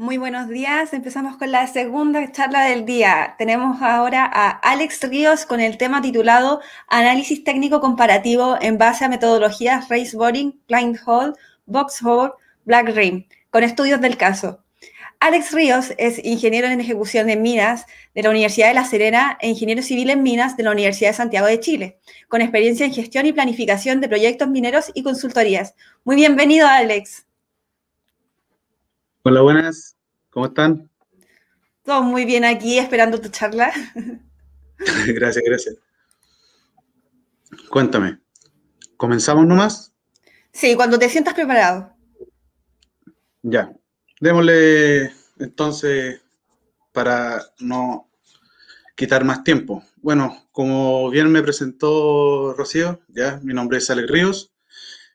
Muy buenos días. Empezamos con la segunda charla del día. Tenemos ahora a Alex Ríos con el tema titulado Análisis técnico comparativo en base a metodologías Race Boring, Blind Hole, Box Hole, Black Rim, con estudios del caso. Alex Ríos es ingeniero en ejecución de minas de la Universidad de La Serena e ingeniero civil en minas de la Universidad de Santiago de Chile, con experiencia en gestión y planificación de proyectos mineros y consultorías. Muy bienvenido, Alex. Hola, buenas, ¿cómo están? Todo muy bien aquí, esperando tu charla. Gracias, gracias. Cuéntame, ¿comenzamos nomás? Sí, cuando te sientas preparado. Ya, démosle entonces para no quitar más tiempo. Bueno, como bien me presentó Rocío, ya, mi nombre es Alex Ríos.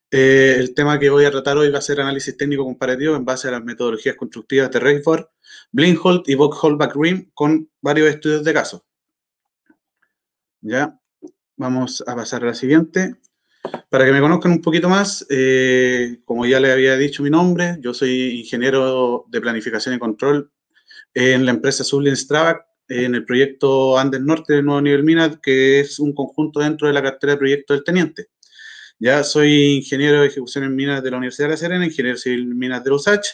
El tema que voy a tratar hoy va a ser análisis técnico comparativo en base a las metodologías constructivas de Rayford, Blindholt y Bockholt Backrim con varios estudios de caso. Ya, vamos a pasar a la siguiente. Para que me conozcan un poquito más, como ya les había dicho mi nombre, yo soy ingeniero de planificación y control en la empresa Sublin Strabag, en el proyecto Andes Norte de Nuevo Nivel Minas, que es un conjunto dentro de la cartera de proyecto del teniente. Ya soy ingeniero de ejecución en minas de la Universidad de La Serena, ingeniero civil en minas de la USACH.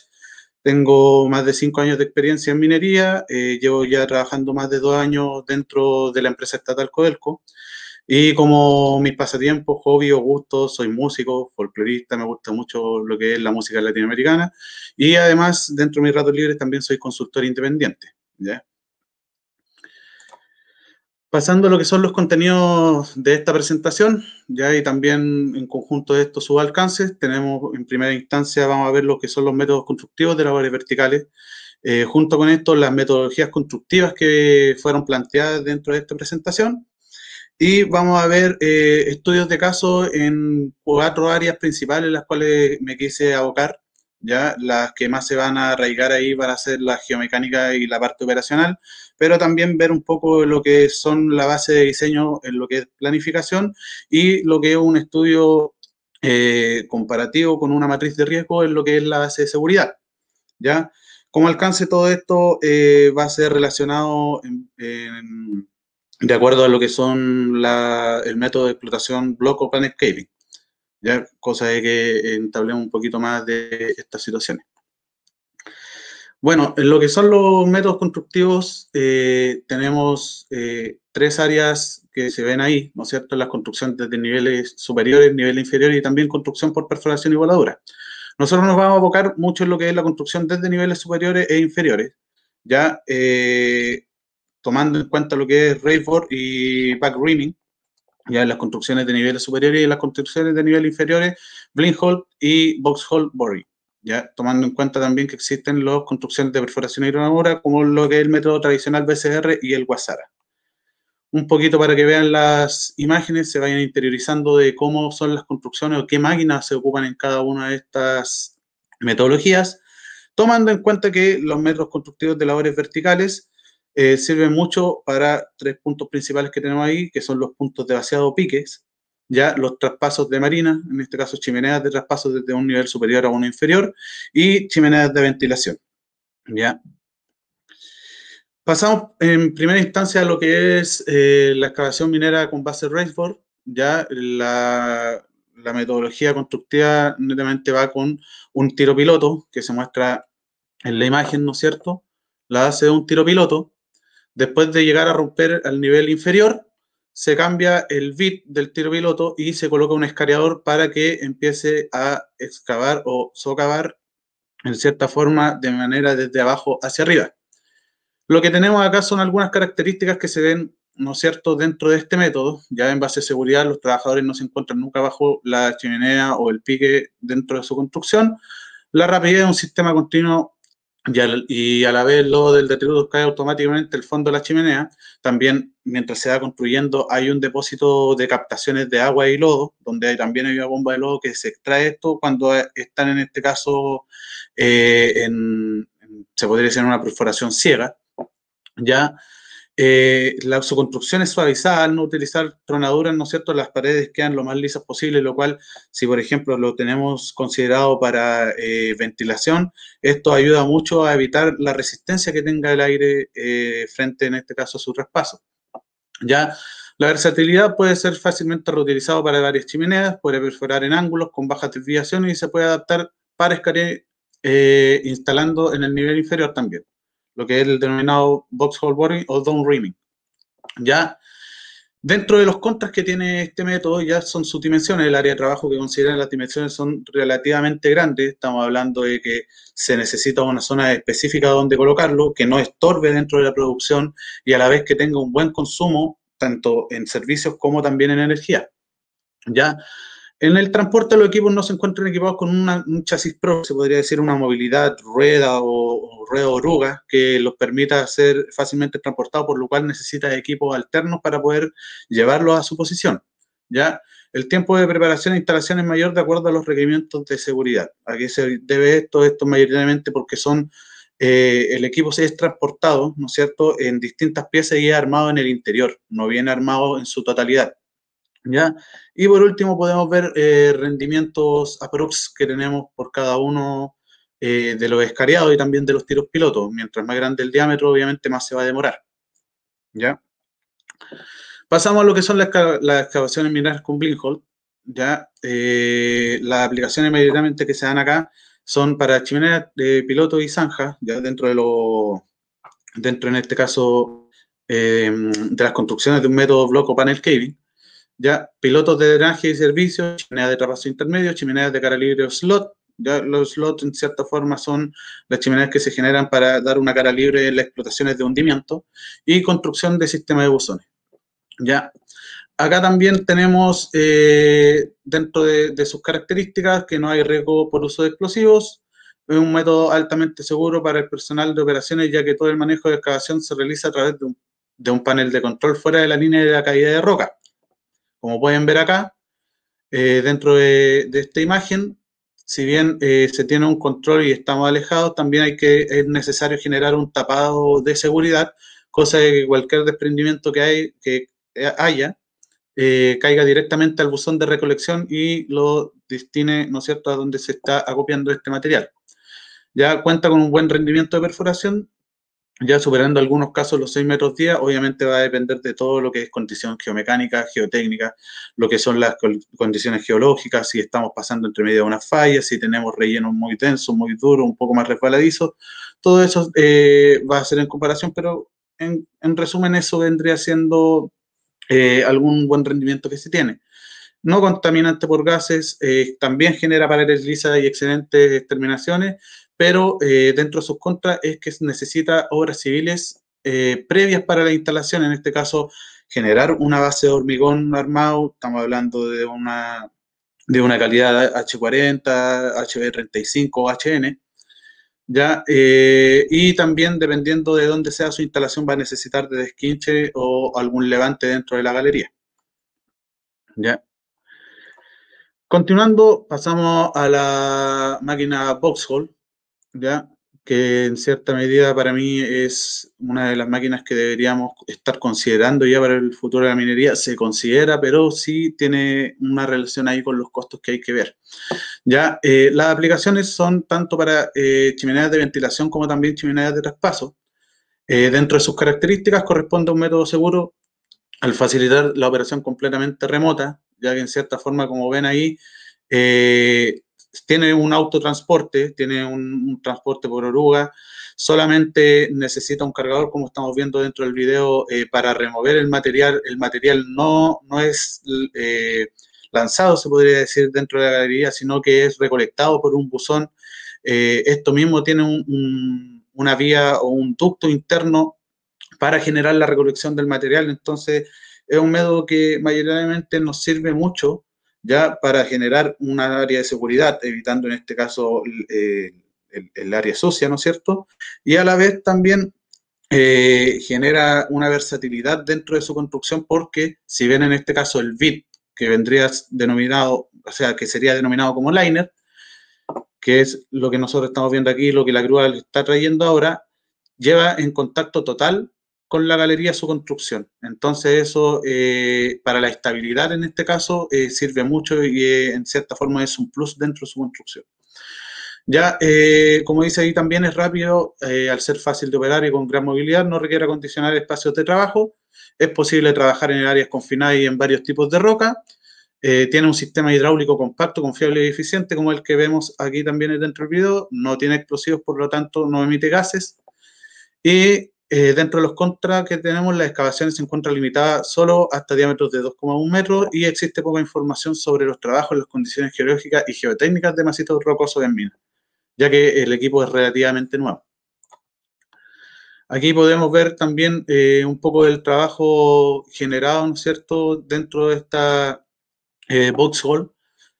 Tengo más de 5 años de experiencia en minería, llevo ya trabajando más de 2 años dentro de la empresa estatal Codelco. Y como mis pasatiempos, hobby o gustos, soy músico, folclorista, me gusta mucho lo que es la música latinoamericana. Y además, dentro de mis ratos libres, también soy consultor independiente. ¿Ya? Pasando a lo que son los contenidos de esta presentación, ya y también en conjunto de estos subalcances, tenemos en primera instancia, vamos a ver lo que son los métodos constructivos de labores verticales. Junto con esto, las metodologías constructivas que fueron planteadas dentro de esta presentación. Y vamos a ver estudios de caso en 4 áreas principales, las cuales me quise abocar. Ya las que más se van a arraigar ahí van a ser la geomecánica y la parte operacional, pero también ver un poco lo que son la base de diseño en lo que es planificación y lo que es un estudio comparativo con una matriz de riesgo en lo que es la base de seguridad. ¿Ya? Como alcance todo esto va a ser relacionado de acuerdo a lo que son el método de explotación block o planescaping, ¿ya? Cosa de que entablemos un poquito más de estas situaciones. Bueno, en lo que son los métodos constructivos, tenemos 3 áreas que se ven ahí, ¿no es cierto? Las construcciones desde niveles superiores, nivel inferior y también construcción por perforación y voladura. Nosotros nos vamos a abocar mucho en lo que es la construcción desde niveles superiores e inferiores, ya tomando en cuenta lo que es Rayford y backrimming, ya en las construcciones de niveles superiores y en las construcciones de niveles inferiores, Blindhole y Boxhole Boring. Ya tomando en cuenta también que existen las construcciones de perforación hidrolavora, como lo que es el método tradicional BCR y el Guasara. Un poquito para que vean las imágenes, se vayan interiorizando de cómo son las construcciones o qué máquinas se ocupan en cada una de estas metodologías, tomando en cuenta que los métodos constructivos de labores verticales sirven mucho para 3 puntos principales que tenemos ahí, que son los puntos de vaciado piques, ya los traspasos de marina, en este caso chimeneas de traspaso desde un nivel superior a uno inferior, y chimeneas de ventilación. ¿Ya? Pasamos en primera instancia a lo que es la excavación minera con base Raceboard. Ya la metodología constructiva netamente va con un tiro piloto que se muestra en la imagen, ¿no es cierto? La hace de un tiro piloto. Después de llegar a romper al nivel inferior, se cambia el bit del tiro piloto y se coloca un escariador para que empiece a excavar o socavar en cierta forma de manera desde abajo hacia arriba. Lo que tenemos acá son algunas características que se ven, ¿no es cierto?, dentro de este método. Ya en base a seguridad, los trabajadores no se encuentran nunca bajo la chimenea o el pique dentro de su construcción. La rapidez de un sistema continuo y a la vez el lodo del detritus cae automáticamente el fondo de la chimenea. También, mientras se va construyendo, hay un depósito de captaciones de agua y lodo, donde también hay una bomba de lodo que se extrae esto cuando están, en este caso, se podría decir, en una perforación ciega. ¿Ya? Su construcción es suavizada al no utilizar tronaduras, ¿no es cierto? Las paredes quedan lo más lisas posible, lo cual, si por ejemplo lo tenemos considerado para ventilación, esto ayuda mucho a evitar la resistencia que tenga el aire frente, en este caso, a su traspaso. Ya, la versatilidad puede ser fácilmente reutilizado para varias chimeneas, puede perforar en ángulos con bajas desviaciones y se puede adaptar para escalera instalando en el nivel inferior también, lo que es el denominado box hole boring o down reaming. Ya, dentro de los contras que tiene este método ya son sus dimensiones, el área de trabajo que consideran las dimensiones son relativamente grandes, estamos hablando de que se necesita una zona específica donde colocarlo, que no estorbe dentro de la producción y a la vez que tenga un buen consumo, tanto en servicios como también en energía. Ya, en el transporte los equipos no se encuentran equipados con un chasis pro, se podría decir una movilidad rueda o rueda oruga que los permita ser fácilmente transportados, por lo cual necesita equipos alternos para poder llevarlos a su posición. ¿Ya? El tiempo de preparación e instalación es mayor de acuerdo a los requerimientos de seguridad. ¿A qué se debe esto? Esto mayoritariamente porque el equipo se es transportado, ¿no es cierto?, en distintas piezas y es armado en el interior, no viene armado en su totalidad. ¿Ya? Y por último podemos ver rendimientos aprox que tenemos por cada uno de los escariados y también de los tiros pilotos. Mientras más grande el diámetro, obviamente más se va a demorar. ¿Ya? Pasamos a lo que son las excavaciones mineras con blind hole. ¿Ya? Las aplicaciones mayoritariamente que se dan acá son para chimeneas de piloto y zanja, ya dentro en este caso de las construcciones de un método block o panel caving. Ya, pilotos de drenaje y servicios, chimeneas de trapazo intermedio, chimeneas de cara libre o slot. Ya, los slots en cierta forma son las chimeneas que se generan para dar una cara libre en las explotaciones de hundimiento y construcción de sistemas de buzones. Ya, acá también tenemos dentro de sus características que no hay riesgo por uso de explosivos. Es un método altamente seguro para el personal de operaciones, ya que todo el manejo de excavación se realiza a través de un panel de control fuera de la línea de la caída de roca. Como pueden ver acá, dentro de esta imagen, si bien se tiene un control y estamos alejados, también es necesario generar un tapado de seguridad, cosa de que cualquier desprendimiento que haya caiga directamente al buzón de recolección y lo destine, ¿no es cierto?, a donde se está acopiando este material. Ya cuenta con un buen rendimiento de perforación, ya superando algunos casos los 6 metros día, obviamente va a depender de todo lo que es condición geomecánica, geotécnica, lo que son las condiciones geológicas, si estamos pasando entre medio de unas fallas, si tenemos rellenos muy densos, muy duros, un poco más resbaladizos, todo eso va a ser en comparación, pero en resumen eso vendría siendo algún buen rendimiento que se tiene. No contaminante por gases, también genera paredes lisas y excelentes terminaciones, pero dentro de sus contras es que necesita obras civiles previas para la instalación, en este caso generar una base de hormigón armado, estamos hablando de una calidad H40, HB35 o HN, ¿ya? Y también dependiendo de dónde sea su instalación va a necesitar de desquinche o algún levante dentro de la galería, ¿ya? Continuando, pasamos a la máquina Vauxhall, ¿ya? Que en cierta medida para mí es una de las máquinas que deberíamos estar considerando ya para el futuro de la minería. Se considera, pero sí tiene una relación ahí con los costos que hay que ver. ¿Ya? Las aplicaciones son tanto para chimeneas de ventilación como también chimeneas de traspaso. Dentro de sus características corresponde a un método seguro al facilitar la operación completamente remota, ya que en cierta forma, como ven ahí, tiene un autotransporte, tiene un transporte por oruga, solamente necesita un cargador, como estamos viendo dentro del video, para remover el material. El material no es lanzado, se podría decir, dentro de la galería, sino que es recolectado por un buzón. Esto mismo tiene una vía o un ducto interno para generar la recolección del material. Entonces, es un método que mayoritariamente nos sirve mucho ya para generar un área de seguridad, evitando en este caso el área sucia, ¿no es cierto? Y a la vez también genera una versatilidad dentro de su construcción porque si bien en este caso el bit que vendría denominado, o sea, que sería denominado como liner, que es lo que nosotros estamos viendo aquí, lo que la grúa le está trayendo ahora, lleva en contacto total con la galería de su construcción. Entonces eso, para la estabilidad en este caso, sirve mucho y en cierta forma es un plus dentro de su construcción. Ya, como dice ahí, también es rápido, al ser fácil de operar y con gran movilidad, no requiere acondicionar espacios de trabajo, es posible trabajar en áreas confinadas y en varios tipos de roca, tiene un sistema hidráulico compacto, confiable y eficiente, como el que vemos aquí también dentro del video, no tiene explosivos, por lo tanto no emite gases, y dentro de los contras que tenemos, las excavaciones se encuentran limitadas solo hasta diámetros de 2,1 metros y existe poca información sobre los trabajos, las condiciones geológicas y geotécnicas de macizos rocosos en minas, ya que el equipo es relativamente nuevo. Aquí podemos ver también un poco del trabajo generado, ¿no es cierto?, dentro de esta box hole.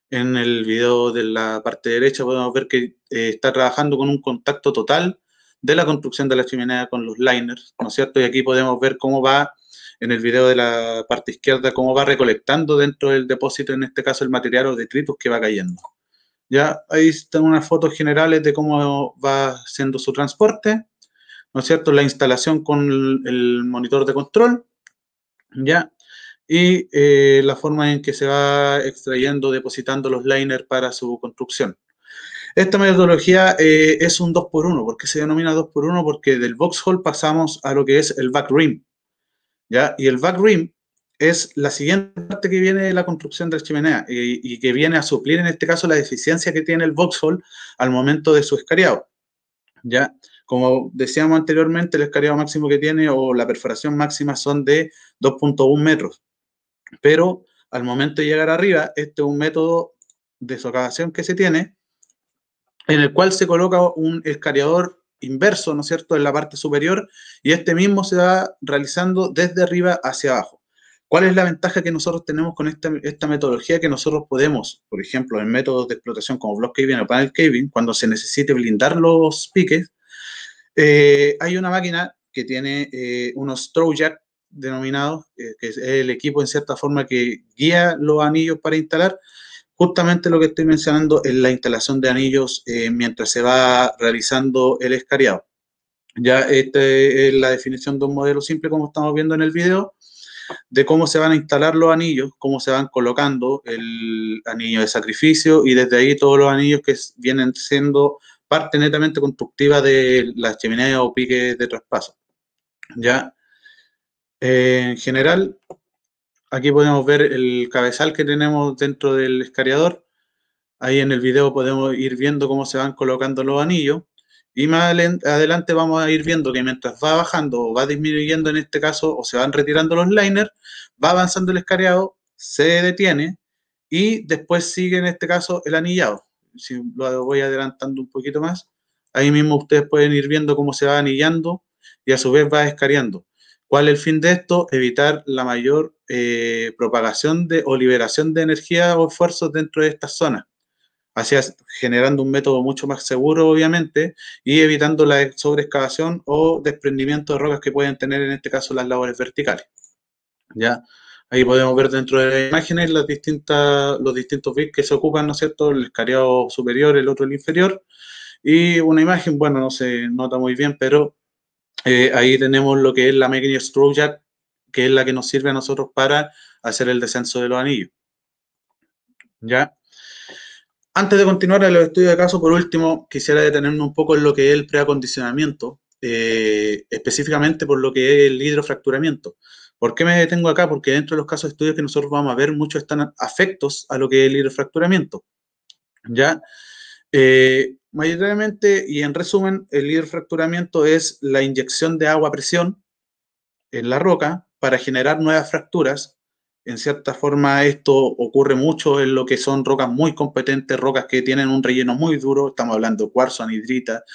En el video de la parte derecha podemos ver que está trabajando con un contacto total de la construcción de la chimenea con los liners, ¿no es cierto? Y aquí podemos ver cómo va, en el video de la parte izquierda, cómo va recolectando dentro del depósito, en este caso el material o detritus que va cayendo. Ya ahí están unas fotos generales de cómo va siendo su transporte, ¿no es cierto? La instalación con el monitor de control, ¿ya? Y la forma en que se va extrayendo, depositando los liners para su construcción. Esta metodología es un 2x1. ¿Por qué se denomina 2x1? Porque del box hole pasamos a lo que es el back rim, ¿ya? Y el back rim es la siguiente parte que viene de la construcción de la chimenea y que viene a suplir en este caso la deficiencia que tiene el box hole al momento de su escariado, ¿ya? Como decíamos anteriormente, el escariado máximo que tiene o la perforación máxima son de 2,1 metros, pero al momento de llegar arriba, este es un método de socavación que se tiene en el cual se coloca un escariador inverso, ¿no es cierto?, en la parte superior, y este mismo se va realizando desde arriba hacia abajo. ¿Cuál es la ventaja que nosotros tenemos con esta metodología? Que nosotros podemos, por ejemplo, en métodos de explotación como block caving o panel caving, cuando se necesite blindar los piques, hay una máquina que tiene unos throw jack denominados, que es el equipo en cierta forma que guía los anillos para instalar. Justamente lo que estoy mencionando es la instalación de anillos mientras se va realizando el escariado. Ya esta es la definición de un modelo simple, como estamos viendo en el video, de cómo se van a instalar los anillos, cómo se van colocando el anillo de sacrificio y desde ahí todos los anillos que vienen siendo parte netamente constructiva de las chimeneas o piques de traspaso. Ya, en general, aquí podemos ver el cabezal que tenemos dentro del escariador. Ahí en el video podemos ir viendo cómo se van colocando los anillos. Y más adelante vamos a ir viendo que mientras va bajando o va disminuyendo en este caso, o se van retirando los liners, va avanzando el escariado, se detiene y después sigue en este caso el anillado. Si lo voy adelantando un poquito más, ahí mismo ustedes pueden ir viendo cómo se va anillando y a su vez va escariando. ¿Cuál es el fin de esto? Evitar la mayor propagación o liberación de energía o esfuerzos dentro de estas zonas, así generando un método mucho más seguro, obviamente, y evitando la sobreexcavación o desprendimiento de rocas que pueden tener, en este caso, las labores verticales. ¿Ya? Ahí podemos ver dentro de las imágenes los distintos bits que se ocupan, ¿no es cierto? El escariado superior, el otro el inferior, y una imagen, bueno, no se nota muy bien, pero ahí tenemos lo que es la máquina Stroke Jack, que es la que nos sirve a nosotros para hacer el descenso de los anillos. ¿Ya? Antes de continuar en los estudios de caso, por último, quisiera detenerme un poco en lo que es el preacondicionamiento, específicamente por lo que es el hidrofracturamiento. ¿Por qué me detengo acá? Porque dentro de los casos de estudios que nosotros vamos a ver, muchos están afectos a lo que es el hidrofracturamiento. ¿Ya? Mayoritariamente, y en resumen, el hidrofracturamiento es la inyección de agua a presión en la roca para generar nuevas fracturas. En cierta forma, esto ocurre mucho en lo que son rocas muy competentes, rocas que tienen un relleno muy duro. Estamos hablando de cuarzo, anhidrita,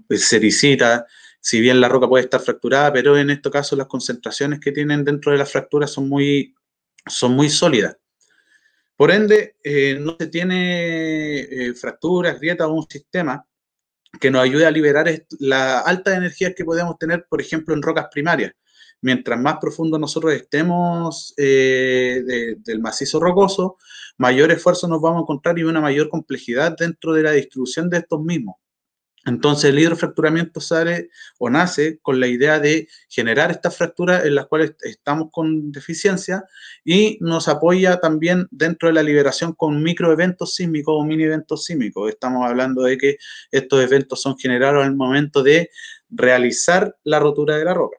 sericita. Si bien la roca puede estar fracturada, pero en este caso las concentraciones que tienen dentro de las fracturas son muy sólidas. Por ende, no se tiene fracturas, grietas o un sistema que nos ayude a liberar la alta energía que podemos tener, por ejemplo, en rocas primarias. Mientras más profundo nosotros estemos del macizo rocoso, mayor esfuerzo nos vamos a encontrar y una mayor complejidad dentro de la distribución de estos mismos. Entonces el hidrofracturamiento sale o nace con la idea de generar estas fracturas en las cuales estamos con deficiencia y nos apoya también dentro de la liberación con microeventos sísmicos o mini eventos sísmicos. Estamos hablando de que estos eventos son generados al momento de realizar la rotura de la roca.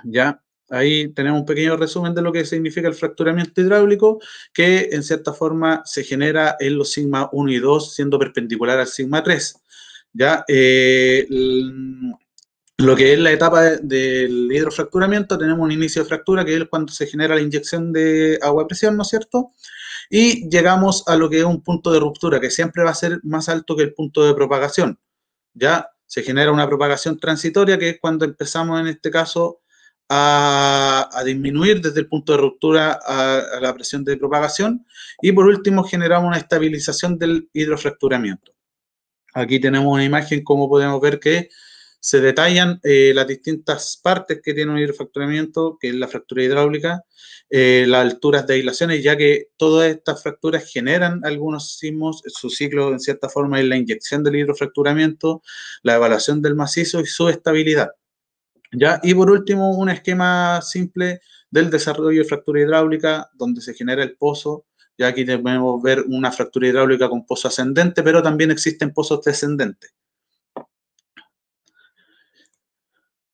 ¿Ya? Ahí tenemos un pequeño resumen de lo que significa el fracturamiento hidráulico, que en cierta forma se genera en los sigma 1 y 2, siendo perpendicular al sigma 3. ¿Ya? Lo que es la etapa del hidrofracturamiento, tenemos un inicio de fractura, que es cuando se genera la inyección de agua a presión, ¿no es cierto? Y llegamos a lo que es un punto de ruptura, que siempre va a ser más alto que el punto de propagación. ¿Ya? Se genera una propagación transitoria, que es cuando empezamos, en este caso, a disminuir desde el punto de ruptura a la presión de propagación. Y por último, generamos una estabilización del hidrofracturamiento. Aquí tenemos una imagen, como podemos ver, que se detallan las distintas partes que tiene un hidrofracturamiento, que es la fractura hidráulica, las alturas de aislaciones, ya que todas estas fracturas generan algunos sismos. Su ciclo, en cierta forma, es la inyección del hidrofracturamiento, la evaluación del macizo y su estabilidad. ¿Ya? Y por último, un esquema simple del desarrollo de fractura hidráulica, donde se genera el pozo. Ya aquí podemos ver una fractura hidráulica con pozo ascendente, pero también existen pozos descendentes.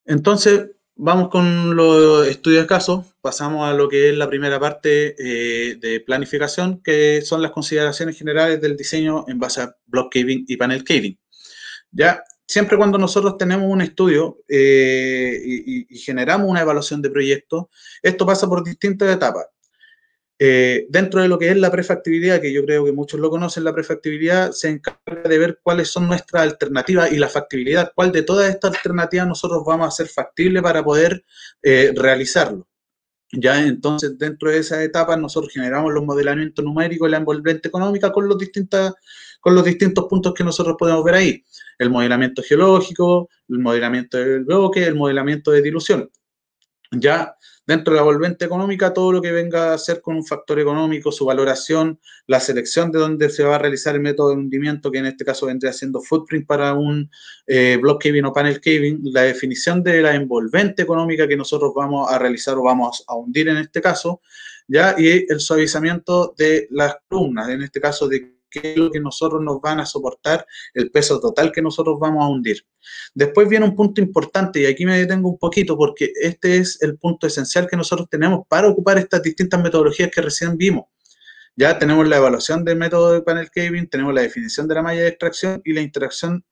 Entonces, vamos con los estudios de casos. Pasamos a lo que es la primera parte de planificación, que son las consideraciones generales del diseño en base a block caving y panel caving. Ya, siempre cuando nosotros tenemos un estudio y generamos una evaluación de proyecto, esto pasa por distintas etapas. Dentro de lo que es la prefactibilidad, que yo creo que muchos lo conocen, la prefactibilidad se encarga de ver cuáles son nuestras alternativas y la factibilidad, cuál de todas estas alternativas nosotros vamos a hacer factible para poder realizarlo. Ya, entonces, dentro de esas etapas, nosotros generamos los modelamientos numéricos y la envolvente económica con los distintos puntos que nosotros podemos ver ahí. El modelamiento geológico, el modelamiento del bloque, el modelamiento de dilución. Ya dentro de la envolvente económica, todo lo que venga a ser con un factor económico, su valoración, la selección de dónde se va a realizar el método de hundimiento, que en este caso vendría siendo footprint para un block caving o panel caving, la definición de la envolvente económica que nosotros vamos a realizar o vamos a hundir en este caso, ya, y el suavizamiento de las columnas, en este caso de qué es lo que nosotros nos van a soportar, el peso total que nosotros vamos a hundir. Después viene un punto importante, y aquí me detengo un poquito, porque este es el punto esencial que nosotros tenemos para ocupar estas distintas metodologías que recién vimos. Ya tenemos la evaluación del método de panel caving, tenemos la definición de la malla de extracción y la interacción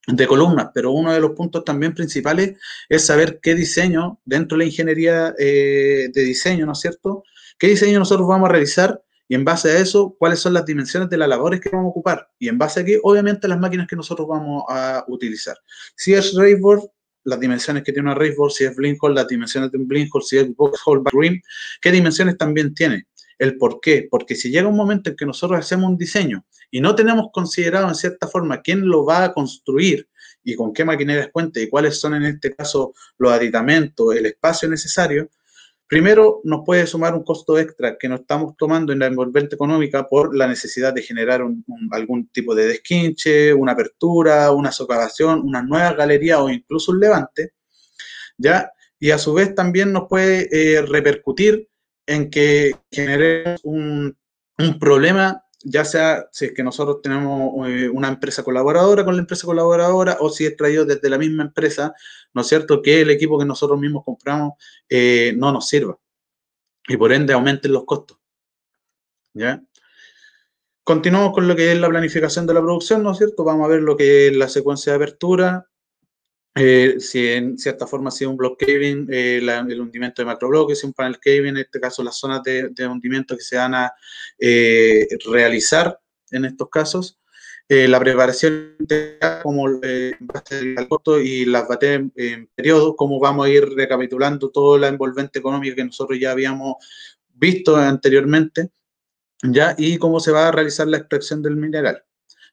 de columnas, pero uno de los puntos también principales es saber qué diseño, dentro de la ingeniería de diseño, ¿no es cierto?, qué diseño nosotros vamos a realizar, y en base a eso, cuáles son las dimensiones de las labores que vamos a ocupar. Y en base a qué, obviamente, las máquinas que nosotros vamos a utilizar. Si es Rayboard, las dimensiones que tiene una Rayboard. Si es Blinkhole, las dimensiones de un Blinkhole. Si es Boxhole, Backrim, qué dimensiones también tiene. El por qué. Porque si llega un momento en que nosotros hacemos un diseño y no tenemos considerado en cierta forma quién lo va a construir y con qué maquinarias cuenta y cuáles son en este caso los aditamentos, el espacio necesario, primero, nos puede sumar un costo extra que no estamos tomando en la envolvente económica por la necesidad de generar algún tipo de desquinche, una apertura, una socavación, una nueva galería o incluso un levante, ¿ya? Y a su vez también nos puede repercutir en que generemos un problema, ya sea si es que nosotros tenemos una empresa colaboradora con la empresa colaboradora o si es traído desde la misma empresa, ¿no es cierto?, que el equipo que nosotros mismos compramos no nos sirva y por ende aumenten los costos. ¿Ya? Continuamos con lo que es la planificación de la producción, ¿no es cierto? Vamos a ver lo que es la secuencia de apertura. Si en cierta forma si es un block caving, el hundimiento de macrobloques, si un panel caving, en este caso las zonas de hundimiento que se van a realizar en estos casos, la preparación como el costo y las baterías en periodo, cómo vamos a ir recapitulando toda la envolvente económica que nosotros ya habíamos visto anteriormente, ¿ya? Y cómo se va a realizar la extracción del mineral.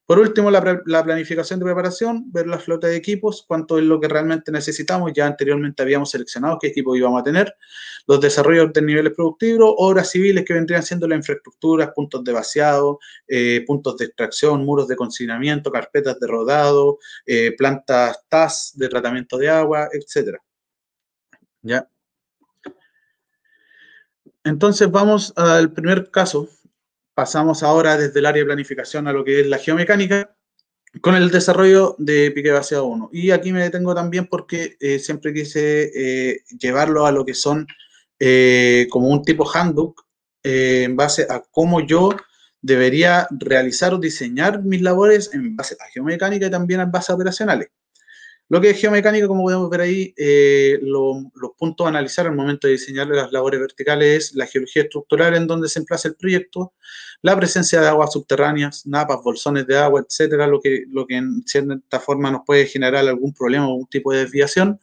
Por último, la planificación de preparación, ver la flota de equipos, cuánto es lo que realmente necesitamos. Ya anteriormente habíamos seleccionado qué equipos íbamos a tener. Los desarrollos de niveles productivos, obras civiles que vendrían siendo las infraestructuras, puntos de vaciado, puntos de extracción, muros de consignamiento, carpetas de rodado, plantas TAS de tratamiento de agua, etc. ¿Ya? Entonces vamos al primer caso. Pasamos ahora desde el área de planificación a lo que es la geomecánica, con el desarrollo de pique vaciado 1. Y aquí me detengo también porque siempre quise llevarlo a lo que son como un tipo handbook en base a cómo yo debería realizar o diseñar mis labores en base a geomecánica y también en base a operacionales. Lo que es geomecánica, como podemos ver ahí, los puntos a analizar al momento de diseñar las labores verticales es la geología estructural en donde se emplaza el proyecto, la presencia de aguas subterráneas, napas, bolsones de agua, etcétera, lo que en cierta forma nos puede generar algún problema o algún tipo de desviación,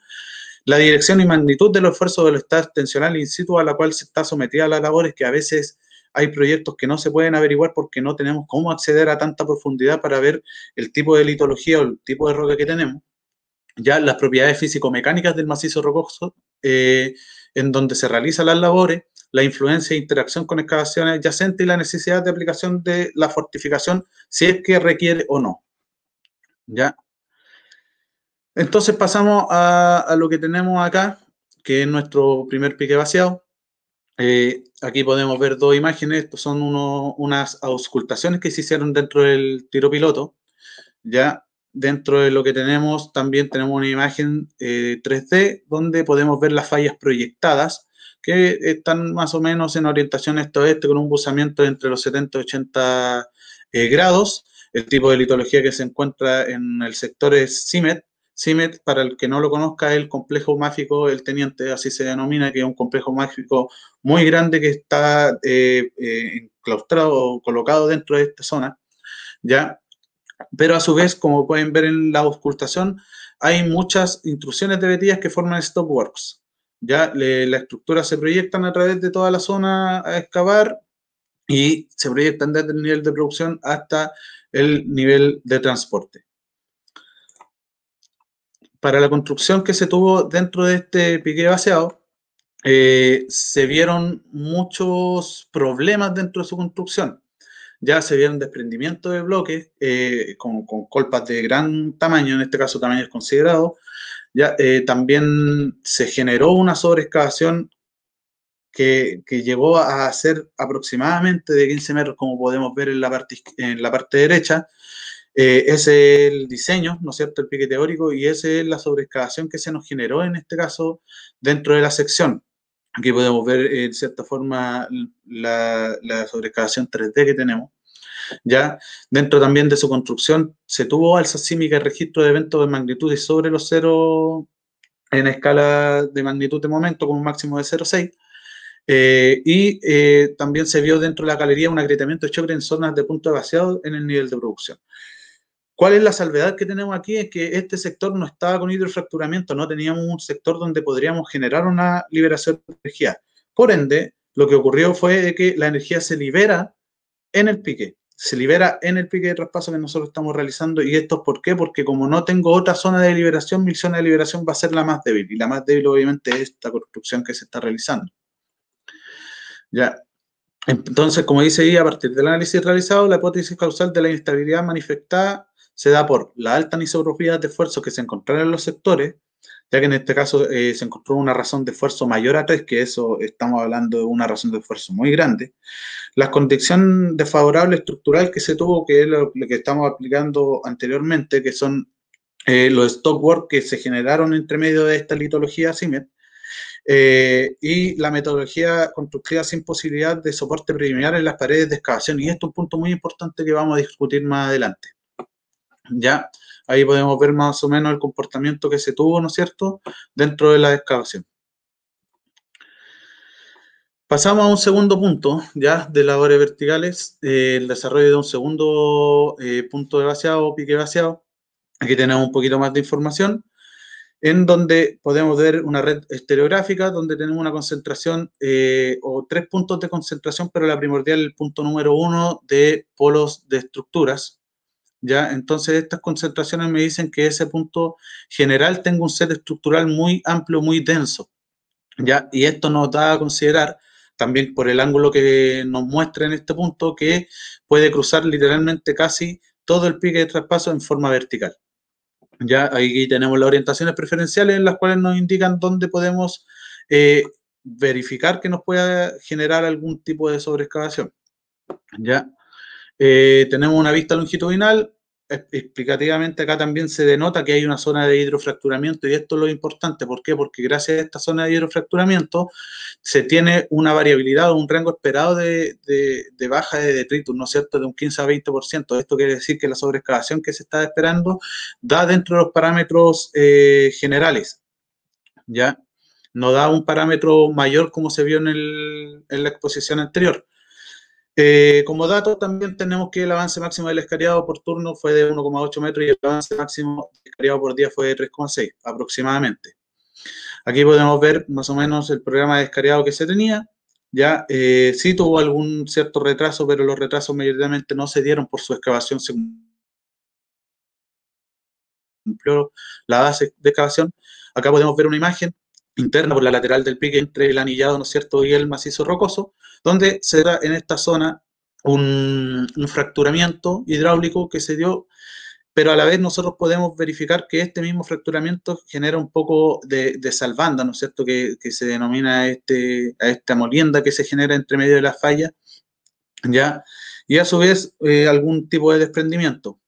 la dirección y magnitud de los esfuerzos del estado tensional in situ a la cual se está sometida a las labores, que a veces hay proyectos que no se pueden averiguar porque no tenemos cómo acceder a tanta profundidad para ver el tipo de litología o el tipo de roca que tenemos. Ya las propiedades físico-mecánicas del macizo rocoso, en donde se realizan las labores, la influencia e interacción con excavaciones adyacentes y la necesidad de aplicación de la fortificación, si es que requiere o no. ¿Ya? Entonces pasamos a lo que tenemos acá, que es nuestro primer pique vaciado. Aquí podemos ver dos imágenes, estos son unas auscultaciones que se hicieron dentro del tiro piloto. Ya dentro de lo que tenemos, también tenemos una imagen 3D donde podemos ver las fallas proyectadas que están más o menos en orientación este-oeste con un buzamiento entre los 70 y 80 grados. El tipo de litología que se encuentra en el sector es CIMET. CIMET, para el que no lo conozca, es el complejo máfico El Teniente, así se denomina, que es un complejo máfico muy grande que está enclaustrado o colocado dentro de esta zona, ¿ya? Pero a su vez, como pueden ver en la auscultación, hay muchas intrusiones de vetillas que forman stopworks. Ya la estructura se proyectan a través de toda la zona a excavar y se proyectan desde el nivel de producción hasta el nivel de transporte. Para la construcción que se tuvo dentro de este pique vaciado, se vieron muchos problemas dentro de su construcción. Ya se vieron desprendimientos de bloques con colpas de gran tamaño, en este caso tamaño considerado. Ya también se generó una sobreexcavación que llegó a ser aproximadamente de 15 metros, como podemos ver en la parte derecha. Ese es el diseño, ¿no es cierto?, el pique teórico, y esa es la sobreexcavación que se nos generó en este caso dentro de la sección. Aquí podemos ver, en cierta forma, la sobreexcavación 3D que tenemos. Ya dentro también de su construcción se tuvo alza sísmica y registro de eventos de magnitudes sobre los 0 en escala de magnitud de momento, con un máximo de 0,6. También se vio dentro de la galería un agrietamiento de choque en zonas de punto de vaciado en el nivel de producción. ¿Cuál es la salvedad que tenemos aquí? Es que este sector no estaba con hidrofracturamiento, no teníamos un sector donde podríamos generar una liberación de energía. Por ende, lo que ocurrió fue que la energía se libera en el pique. Se libera en el pique de traspaso que nosotros estamos realizando. ¿Y esto por qué? Porque como no tengo otra zona de liberación, mi zona de liberación va a ser la más débil. Y la más débil, obviamente, es esta construcción que se está realizando. Ya. Entonces, como dice ahí, a partir del análisis realizado, la hipótesis causal de la inestabilidad manifestada se da por la alta anisotropía de esfuerzos que se encontraron en los sectores, ya que en este caso se encontró una razón de esfuerzo mayor a 3, que eso estamos hablando de una razón de esfuerzo muy grande. La condición desfavorable estructural que se tuvo, que es lo que estamos aplicando anteriormente, que son los stockwork que se generaron entre medio de esta litología CIMET, y la metodología constructiva sin posibilidad de soporte preliminar en las paredes de excavación. Y esto es un punto muy importante que vamos a discutir más adelante. Ya, ahí podemos ver más o menos el comportamiento que se tuvo, ¿no es cierto?, dentro de la excavación. Pasamos a un segundo punto, ya, de labores verticales, el desarrollo de un segundo punto de vaciado o pique vaciado. Aquí tenemos un poquito más de información, en donde podemos ver una red estereográfica, donde tenemos una concentración o 3 puntos de concentración, pero la primordial, el punto número 1 de polos de estructuras, ¿ya? Entonces estas concentraciones me dicen que ese punto general tengo un set estructural muy amplio, muy denso, ¿ya? Y esto nos da a considerar, también por el ángulo que nos muestra en este punto, que puede cruzar literalmente casi todo el pique de traspaso en forma vertical. Ya ahí tenemos las orientaciones preferenciales en las cuales nos indican dónde podemos verificar que nos pueda generar algún tipo de sobreexcavación. Ya tenemos una vista longitudinal. Explicativamente acá también se denota que hay una zona de hidrofracturamiento y esto es lo importante. ¿Por qué? Porque gracias a esta zona de hidrofracturamiento se tiene una variabilidad o un rango esperado de baja de detritus, ¿no es cierto?, de un 15 a 20%. Esto quiere decir que la sobreexcavación que se está esperando da dentro de los parámetros generales, ¿ya? No da un parámetro mayor como se vio en la exposición anterior. Como dato también tenemos que el avance máximo del escariado por turno fue de 1,8 metros y el avance máximo del escariado por día fue de 3,6 aproximadamente. Aquí podemos ver más o menos el programa de escariado que se tenía. Ya sí tuvo algún cierto retraso, pero los retrasos mayoritariamente no se dieron por su excavación. Se cumplió la base de excavación. Acá podemos ver una imagen interna por la lateral del pique entre el anillado, ¿no es cierto?, y el macizo rocoso, donde se da en esta zona un fracturamiento hidráulico que se dio, pero a la vez nosotros podemos verificar que este mismo fracturamiento genera un poco de salvanda, ¿no es cierto?, que se denomina a esta molienda que se genera entre medio de las fallas, ¿ya? Y a su vez algún tipo de desprendimiento.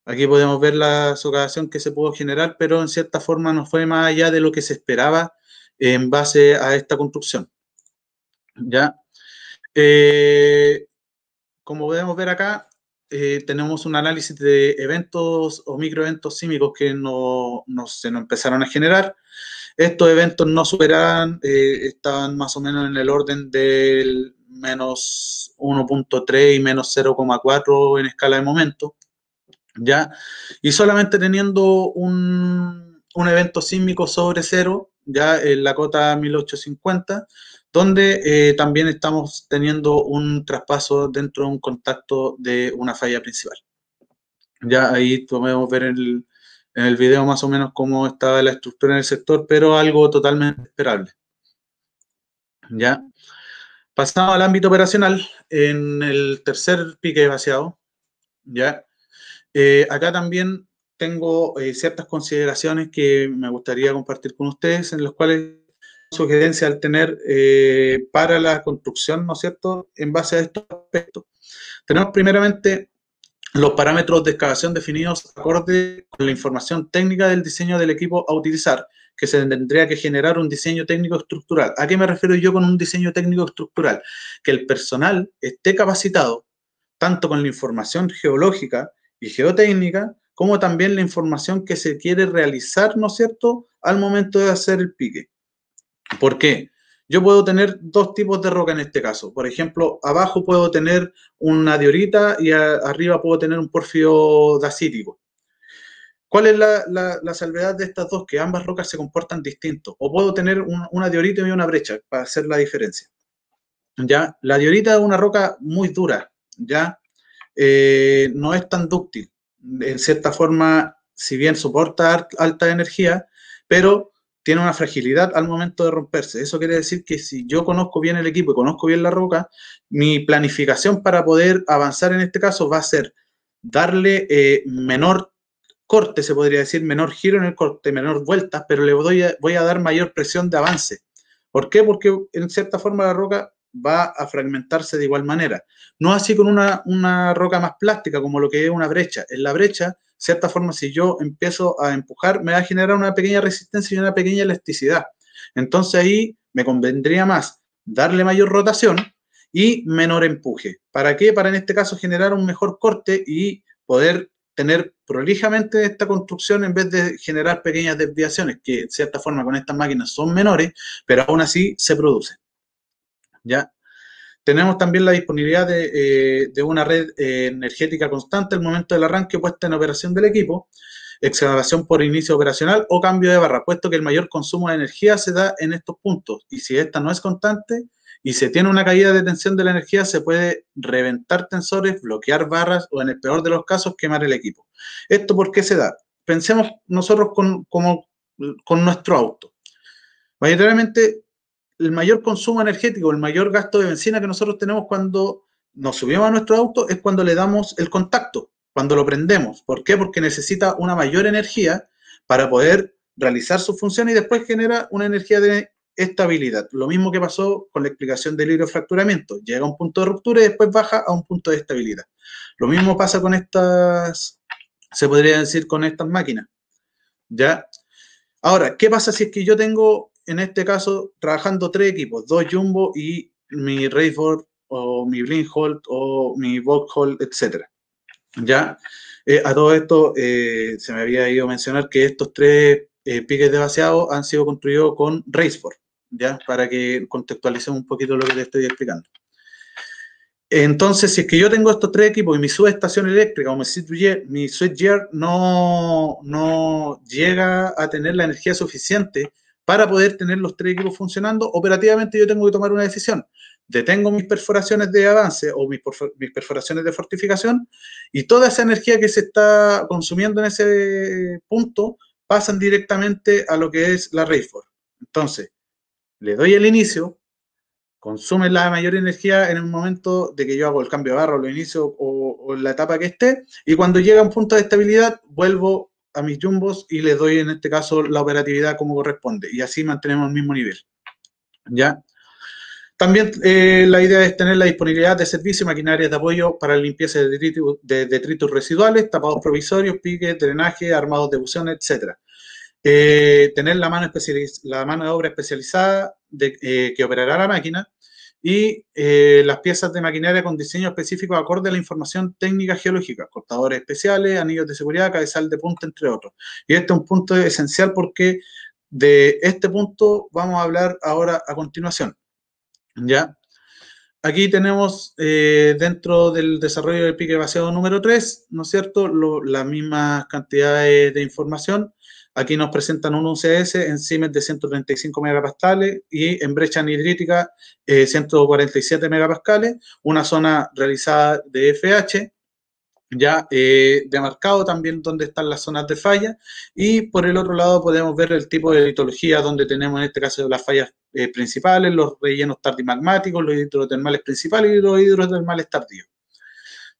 Aquí podemos ver la socavación que se pudo generar, pero en cierta forma no fue más allá de lo que se esperaba en base a esta construcción, ¿ya? Como podemos ver acá, tenemos un análisis de eventos o microeventos sísmicos que se nos empezaron a generar. Estos eventos no superaban, estaban más o menos en el orden del menos 1,3 y menos 0,4 en escala de momento, ¿ya? Y solamente teniendo un evento sísmico sobre cero, ya en la cota 1850, donde también estamos teniendo un traspaso dentro de un contacto de una falla principal. Ya ahí podemos ver en el video más o menos cómo estaba la estructura en el sector, pero algo totalmente esperable. Ya. Pasamos al ámbito operacional, en el tercer pique vaciado, ya. Acá también tengo ciertas consideraciones que me gustaría compartir con ustedes, en las cuales sugerencia al tener para la construcción, ¿no es cierto?, en base a estos aspectos. Tenemos primeramente los parámetros de excavación definidos acorde con la información técnica del diseño del equipo a utilizar, que se tendría que generar un diseño técnico estructural. ¿A qué me refiero yo con un diseño técnico estructural? Que el personal esté capacitado tanto con la información geológica y geotécnica, como también la información que se quiere realizar, ¿no es cierto?, al momento de hacer el pique. ¿Por qué? Yo puedo tener dos tipos de roca en este caso. Por ejemplo, abajo puedo tener una diorita y arriba puedo tener un pórfido dacítico. ¿Cuál es la salvedad de estas dos? Que ambas rocas se comportan distintos. O puedo tener una diorita y una brecha para hacer la diferencia. ¿Ya? La diorita es una roca muy dura, ¿ya? No es tan dúctil. En cierta forma, si bien soporta alta energía, pero tiene una fragilidad al momento de romperse. Eso quiere decir que si yo conozco bien el equipo y conozco bien la roca, mi planificación para poder avanzar en este caso va a ser darle menor corte, se podría decir, menor giro en el corte, menor vueltas, pero le voy a dar mayor presión de avance. ¿Por qué? Porque en cierta forma la roca va a fragmentarse de igual manera. No así con una roca más plástica, como lo que es una brecha. En la brecha, de cierta forma, si yo empiezo a empujar, me va a generar una pequeña resistencia y una pequeña elasticidad. Entonces ahí me convendría más darle mayor rotación y menor empuje. ¿Para qué? Para en este caso generar un mejor corte y poder tener prolijamente esta construcción en vez de generar pequeñas desviaciones, que de cierta forma con estas máquinas son menores, pero aún así se producen. ¿Ya? Tenemos también la disponibilidad de una red energética constante al momento del arranque puesta en operación del equipo, excavación por inicio operacional o cambio de barra, puesto que el mayor consumo de energía se da en estos puntos. Y si esta no es constante, y se tiene una caída de tensión de la energía, se puede reventar tensores, bloquear barras o en el peor de los casos quemar el equipo. ¿Esto por qué se da? Pensemos nosotros con nuestro auto. Mayoritariamente, el mayor consumo energético, el mayor gasto de benzina que nosotros tenemos cuando nos subimos a nuestro auto es cuando le damos el contacto, cuando lo prendemos. ¿Por qué? Porque necesita una mayor energía para poder realizar su función y después genera una energía de estabilidad. Lo mismo que pasó con la explicación del hidrofracturamiento. Llega a un punto de ruptura y después baja a un punto de estabilidad. Lo mismo pasa con estas, se podría decir, con estas máquinas. ¿Ya? Ahora, ¿qué pasa si es que yo tengo, en este caso, trabajando 3 equipos, 2 Jumbo y mi Raceboard o mi Blindholt o mi Vauxhall, etcétera? ¿Ya? A todo esto se me había ido a mencionar que estos 3 piques de vaciado han sido construidos con Raceboard, ¿ya? Para que contextualicemos un poquito lo que te estoy explicando. Entonces, si es que yo tengo estos 3 equipos y mi subestación eléctrica o mi switchgear no llega a tener la energía suficiente para poder tener los 3 equipos funcionando, operativamente yo tengo que tomar una decisión. Detengo mis perforaciones de avance o mis perforaciones de fortificación y toda esa energía que se está consumiendo en ese punto pasan directamente a lo que es la Raceboard. Entonces, le doy el inicio, consume la mayor energía en el momento de que yo hago el cambio de barra o lo inicio o en la etapa que esté, y cuando llega a un punto de estabilidad vuelvo a mis jumbos y les doy en este caso la operatividad como corresponde, y así mantenemos el mismo nivel. ¿Ya? También la idea es tener la disponibilidad de servicio y maquinarias de apoyo para la limpieza de detritos residuales, tapados provisorios, piques, drenaje, armados de buceo, etc. Tener la mano de obra especializada que operará la máquina y las piezas de maquinaria con diseño específico acorde a la información técnica geológica, cortadores especiales, anillos de seguridad, cabezal de punta, entre otros. Y este es un punto esencial porque de este punto vamos a hablar ahora a continuación. ¿Ya? Aquí tenemos dentro del desarrollo del pique vaciado número 3, ¿no es cierto?, las mismas cantidades de información. Aquí nos presentan un UCS en Siemens de 135 megapascales y en brecha anhidrítica 147 megapascales, una zona realizada de FH, ya demarcado también donde están las zonas de falla, y por el otro lado podemos ver el tipo de litología donde tenemos en este caso las fallas principales, los rellenos tardimagmáticos, los hidrotermales principales y los hidrotermales tardíos.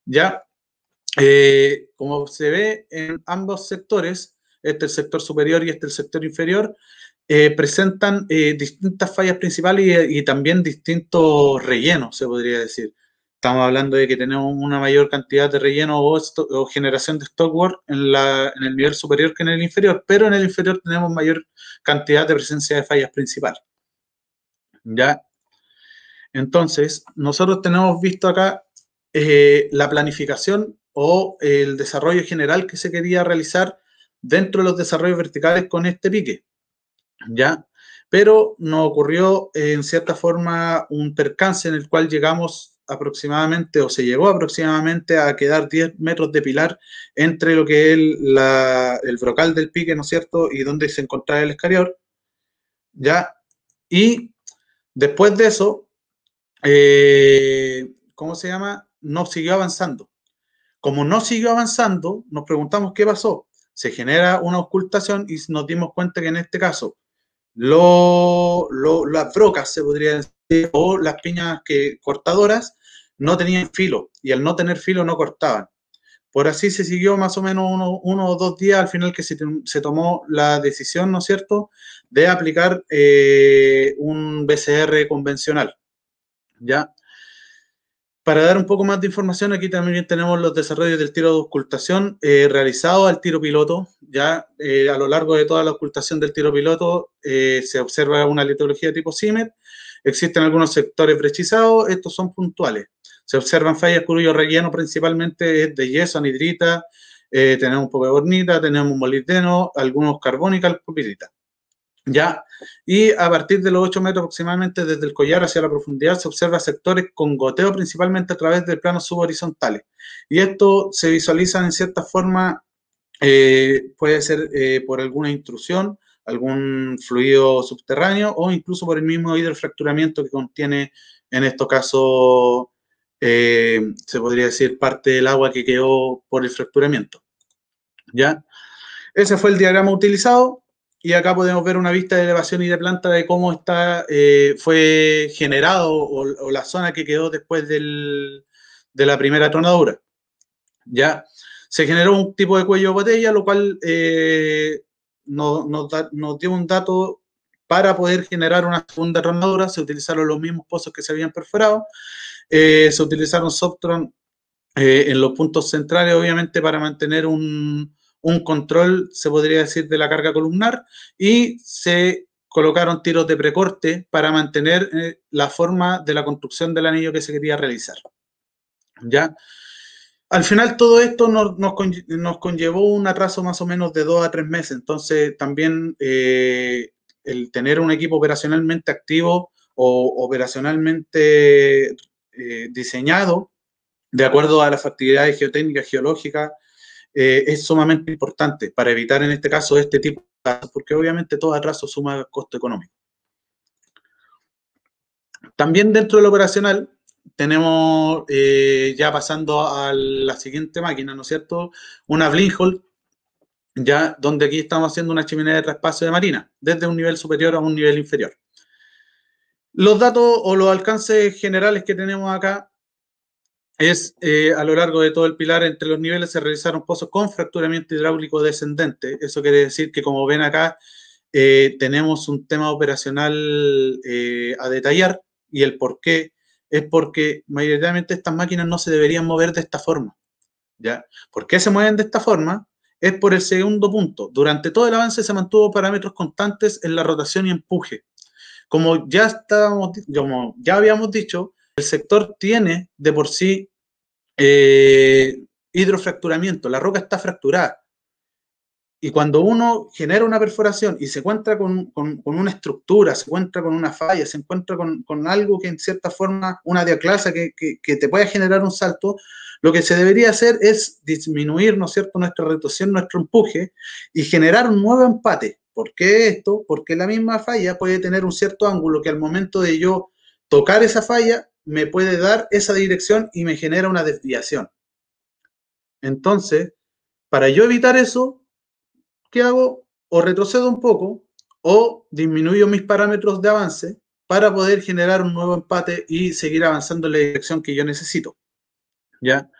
Ya, como se ve en ambos sectores, este es el sector superior y este es el sector inferior, presentan distintas fallas principales y también distintos rellenos, se podría decir. Estamos hablando de que tenemos una mayor cantidad de relleno o generación de stockwork en el nivel superior que en el inferior, pero en el inferior tenemos mayor cantidad de presencia de fallas principales. ¿Ya? Entonces, nosotros tenemos visto acá la planificación o el desarrollo general que se quería realizar dentro de los desarrollos verticales con este pique. ¿Ya? Pero nos ocurrió en cierta forma un percance en el cual llegamos aproximadamente, o se llegó aproximadamente a quedar 10 metros de pilar entre lo que es el brocal del pique, ¿no es cierto?, y donde se encontraba el escarior, ¿ya? Y después de eso, ¿cómo se llama? No siguió avanzando. Como no siguió avanzando, nos preguntamos qué pasó. Se genera una ocultación y nos dimos cuenta que en este caso las brocas, se podría decir, o las piñas cortadoras, no tenían filo, y al no tener filo no cortaban. Por así se siguió más o menos uno o 2 días, al final que se tomó la decisión, ¿no es cierto?, de aplicar un BCR convencional, ¿ya? Para dar un poco más de información, aquí también tenemos los desarrollos del tiro de ocultación realizado al tiro piloto. Ya a lo largo de toda la ocultación del tiro piloto se observa una litología tipo Siemens. Existen algunos sectores brechizados, estos son puntuales. Se observan fallas cuyo relleno principalmente es de yeso, anhidrita, tenemos un poco de bornita, tenemos molibdeno, algunos carbónicos, alcopirita. ¿Ya? Y a partir de los 8 metros aproximadamente desde el collar hacia la profundidad se observa sectores con goteo principalmente a través de planos subhorizontales. Y esto se visualiza en cierta forma, puede ser por alguna intrusión, algún fluido subterráneo o incluso por el mismo hidrofracturamiento que contiene en estos casos, se podría decir, parte del agua que quedó por el fracturamiento. ¿Ya? Ese fue el diagrama utilizado y acá podemos ver una vista de elevación y de planta de cómo está, fue generado o la zona que quedó después de la primera tronadura. ¿Ya? Se generó un tipo de cuello de botella, lo cual nos dio un dato para poder generar una segunda tronadura. Se utilizaron los mismos pozos que se habían perforado, se utilizaron Softtron en los puntos centrales, obviamente, para mantener un control, se podría decir, de la carga columnar, y se colocaron tiros de precorte para mantener la forma de la construcción del anillo que se quería realizar. ¿Ya? Al final todo esto nos conllevó un atraso más o menos de 2 a 3 meses, entonces también el tener un equipo operacionalmente activo o operacionalmente diseñado de acuerdo a las actividades geotécnicas, geológicas, es sumamente importante para evitar en este caso este tipo de atrasos, porque obviamente todo atraso suma costo económico. También dentro del operacional tenemos, ya pasando a la siguiente máquina, ¿no es cierto?, una Blindhole, ya donde aquí estamos haciendo una chimenea de traspaso de marina, desde un nivel superior a un nivel inferior. Los datos o los alcances generales que tenemos acá es a lo largo de todo el pilar entre los niveles se realizaron pozos con fracturamiento hidráulico descendente. Eso quiere decir que, como ven acá, tenemos un tema operacional a detallar, y el por qué es porque mayoritariamente estas máquinas no se deberían mover de esta forma. ¿Ya? ¿Por qué se mueven de esta forma? Es por el segundo punto. Durante todo el avance se mantuvo parámetros constantes en la rotación y empuje. Como ya habíamos dicho, el sector tiene de por sí hidrofracturamiento, la roca está fracturada. Y cuando uno genera una perforación y se encuentra con una estructura, se encuentra con una falla, se encuentra con algo que en cierta forma, una diaclasa que te puede generar un salto, lo que se debería hacer es disminuir, ¿no es cierto?, nuestra rotación, nuestro empuje, y generar un nuevo empate. ¿Por qué esto? Porque la misma falla puede tener un cierto ángulo que al momento de yo tocar esa falla me puede dar esa dirección y me genera una desviación. Entonces, para yo evitar eso, ¿qué hago? O retrocedo un poco o disminuyo mis parámetros de avance para poder generar un nuevo empate y seguir avanzando en la dirección que yo necesito. ¿Ya?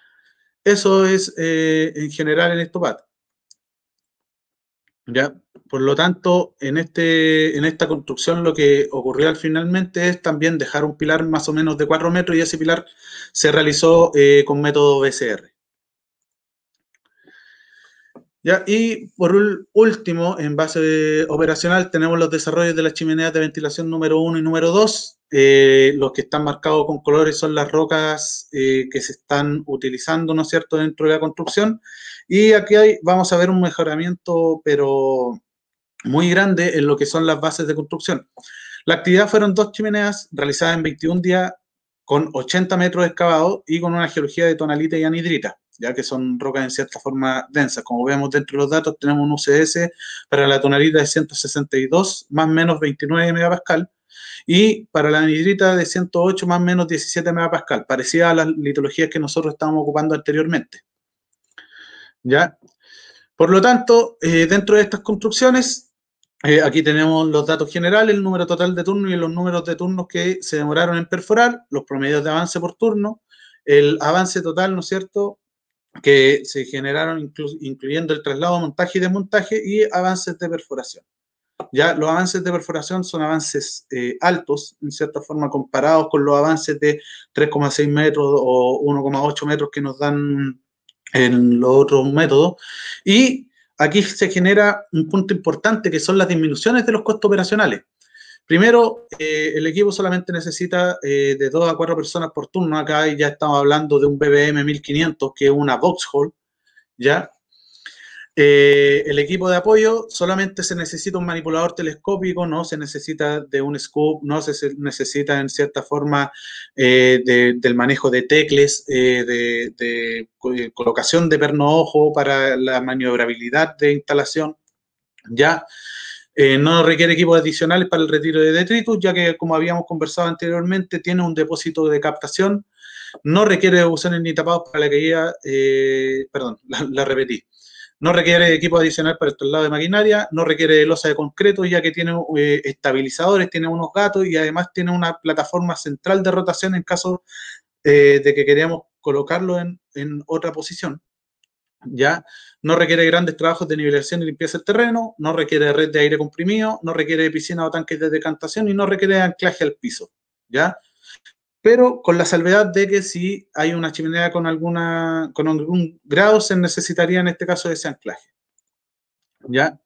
Eso es en general en ESTOPAD. ¿Ya? Por lo tanto, en esta construcción lo que ocurrió finalmente es también dejar un pilar más o menos de 4 metros, y ese pilar se realizó con método BCR. ¿Ya? Y por último, en base operacional, tenemos los desarrollos de las chimeneas de ventilación número 1 y número 2. Los que están marcados con colores son las rocas que se están utilizando, ¿no es cierto?, dentro de la construcción. Y aquí vamos a ver un mejoramiento, pero muy grande, en lo que son las bases de construcción. La actividad fueron 2 chimeneas realizadas en 21 días con 80 metros excavados y con una geología de tonalita y anhidrita, ya que son rocas en cierta forma densas. Como vemos dentro de los datos, tenemos un UCS para la tonalita de 162 más menos 29 megapascal, y para la anhidrita de 108 más menos 17 megapascal, parecida a las litologías que nosotros estábamos ocupando anteriormente. ¿Ya? Por lo tanto, dentro de estas construcciones, aquí tenemos los datos generales, el número total de turnos y los números de turnos que se demoraron en perforar, los promedios de avance por turno, el avance total, ¿no es cierto?, que se generaron incluyendo el traslado, montaje y desmontaje, y avances de perforación. Ya los avances de perforación son avances altos, en cierta forma, comparados con los avances de 3,6 metros o 1,8 metros que nos dan en los otros métodos. Y aquí se genera un punto importante, que son las disminuciones de los costos operacionales. Primero, el equipo solamente necesita de 2 a 4 personas por turno. Acá ya estamos hablando de un BBM 1500, que es una Vauxhall, ¿ya? El equipo de apoyo solamente se necesita un manipulador telescópico, no se necesita de un scoop, no se necesita en cierta forma del manejo de tecles, de colocación de perno ojo para la maniobrabilidad de instalación, ¿ya? No requiere equipos adicionales para el retiro de detritus, ya que, como habíamos conversado anteriormente, tiene un depósito de captación. No requiere devoluciones ni tapados para la caída, perdón, la repetí. No requiere equipo adicional para el traslado de maquinaria, no requiere losa de concreto, ya que tiene estabilizadores, tiene unos gatos y además tiene una plataforma central de rotación en caso de que queramos colocarlo en otra posición. ¿Ya? No requiere grandes trabajos de nivelación y limpieza del terreno, no requiere red de aire comprimido, no requiere piscina o tanques de decantación y no requiere anclaje al piso, ¿ya? Pero con la salvedad de que si hay una chimenea con algún grado se necesitaría en este caso ese anclaje, ¿ya?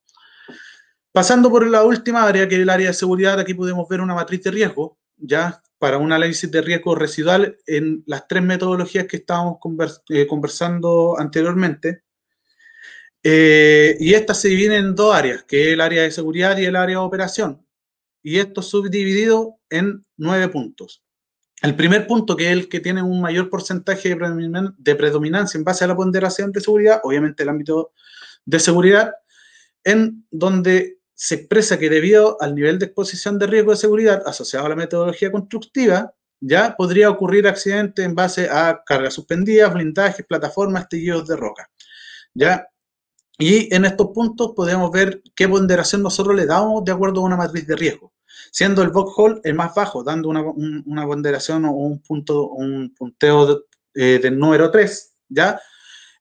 Pasando por la última área, que es el área de seguridad, aquí podemos ver una matriz de riesgo, ¿ya? Para un análisis de riesgo residual en las tres metodologías que estábamos conversando anteriormente. Y estas se dividen en dos áreas, que es el área de seguridad y el área de operación. Y esto subdividido en 9 puntos. El primer punto, que es el que tiene un mayor porcentaje de predominancia en base a la ponderación de seguridad, obviamente el ámbito de seguridad, en donde se expresa que debido al nivel de exposición de riesgo de seguridad asociado a la metodología constructiva, ya podría ocurrir accidentes en base a cargas suspendidas, blindajes, plataformas, tejidos de roca, ¿ya? Y en estos puntos podemos ver qué ponderación nosotros le damos de acuerdo a una matriz de riesgo, siendo el box hole el más bajo, dando una ponderación o un punteo del número 3, ¿ya?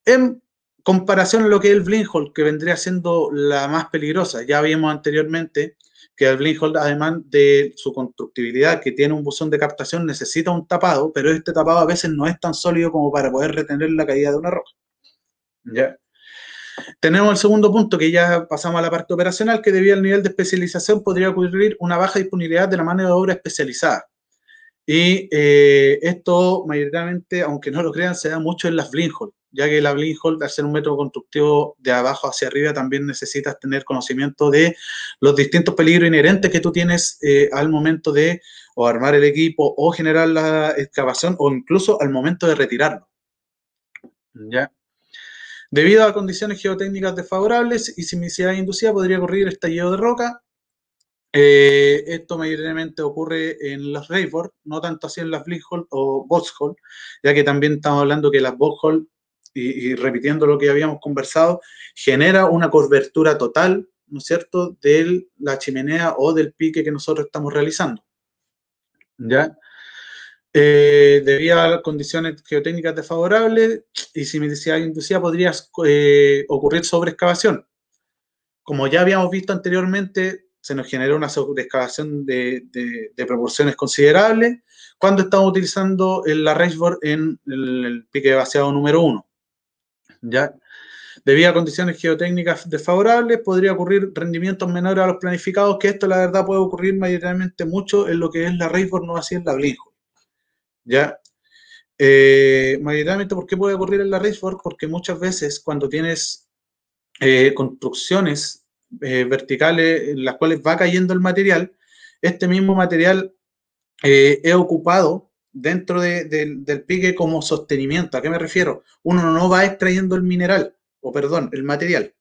En comparación a lo que es el blind hole, que vendría siendo la más peligrosa. Ya vimos anteriormente que el blind hole, además de su constructibilidad, que tiene un buzón de captación, necesita un tapado, pero este tapado a veces no es tan sólido como para poder retener la caída de una roca, ¿ya? Tenemos el segundo punto, que ya pasamos a la parte operacional, que debido al nivel de especialización podría ocurrir una baja disponibilidad de la mano de obra especializada. Y esto mayoritariamente, aunque no lo crean, se da mucho en las blind hole, ya que la blind hole, al ser un método constructivo de abajo hacia arriba, también necesitas tener conocimiento de los distintos peligros inherentes que tú tienes al momento de o armar el equipo o generar la excavación o incluso al momento de retirarlo, ¿ya? Debido a condiciones geotécnicas desfavorables y sismicidad inducida, podría ocurrir estallido de roca. Esto mayoritariamente ocurre en las Rainford, no tanto así en las Blind Hole o Box Hole, ya que también estamos hablando que las Box Hole, y repitiendo lo que habíamos conversado, genera una cobertura total, ¿no es cierto?, de la chimenea o del pique que nosotros estamos realizando, ¿ya? Debido a condiciones geotécnicas desfavorables y sismicidad inducida podría ocurrir sobreexcavación. Como ya habíamos visto anteriormente, se nos generó una sobreexcavación de proporciones considerables cuando estamos utilizando la Raceboard en el pique vaciado número 1. ¿Ya? Debido a condiciones geotécnicas desfavorables, podría ocurrir rendimientos menores a los planificados, que esto la verdad puede ocurrir mayoritariamente mucho en lo que es la Raceboard, no así en la Blind Hole. ¿Ya? Mayoritariamente, ¿por qué puede ocurrir en la Raceboard? Porque muchas veces cuando tienes construcciones verticales en las cuales va cayendo el material, este mismo material es ocupado dentro del pique como sostenimiento. ¿A qué me refiero? Uno no va extrayendo el mineral, o perdón, el material,